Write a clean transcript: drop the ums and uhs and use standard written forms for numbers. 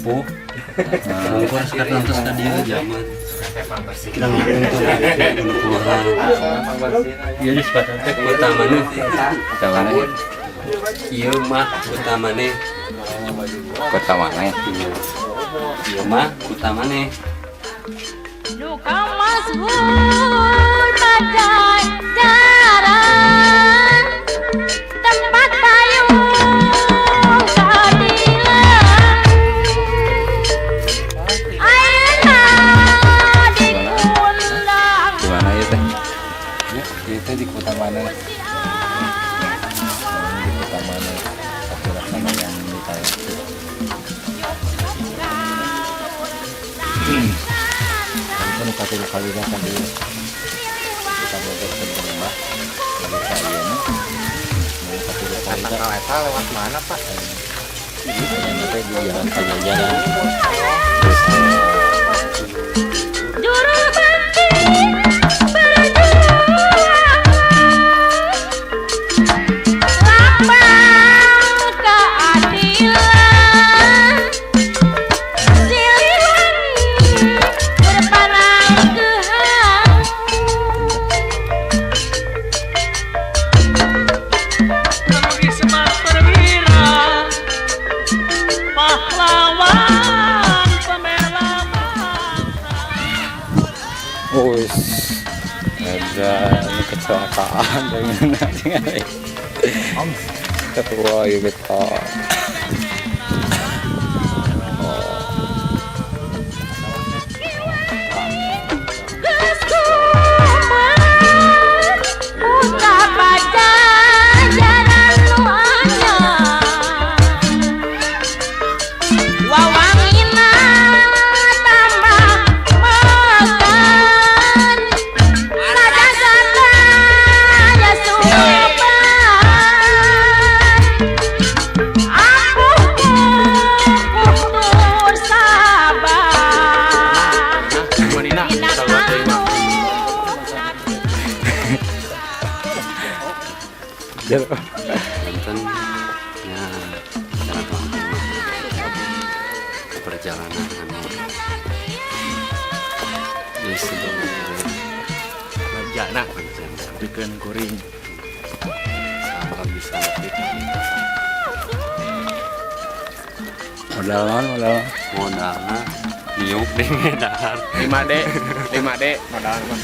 sepuh. Mungkin sekarang terus tadi zaman. Kita iya di sepatu teh utamanya. Utamanya. Iya mah utamanya. Kota mana? Iya mah utamanya. Duka masyhur pada jalan tempat payung keadilan ayeuna diundang Di mana ya teh? Ya, itu di kota mana? Di kota mana? Laksana yang ditanya. Kan kali datang dulu. Kita belajar tentang Mbah. Lalu saya ini mau kali Kereta lewat mana Pak? nanti di jalan Pajajaran. juru bakti berjuang lambang keadilan Siliwangi berparanggehan Kami semat perwira pahlawan pembela bangsa. Wis ada kecelakaan dengan ketua kita. geus kumaha putra pajajaran nu anyar wawangina tambah megan rajasatanya sulepan ampuh putur sabar Marina, Dina kalau terima. Punten ya jalan perjalanan di sebelum Jana, bikin kuring. sampai bisa lebih Modal modalnya niup di Medan 5D modal mah.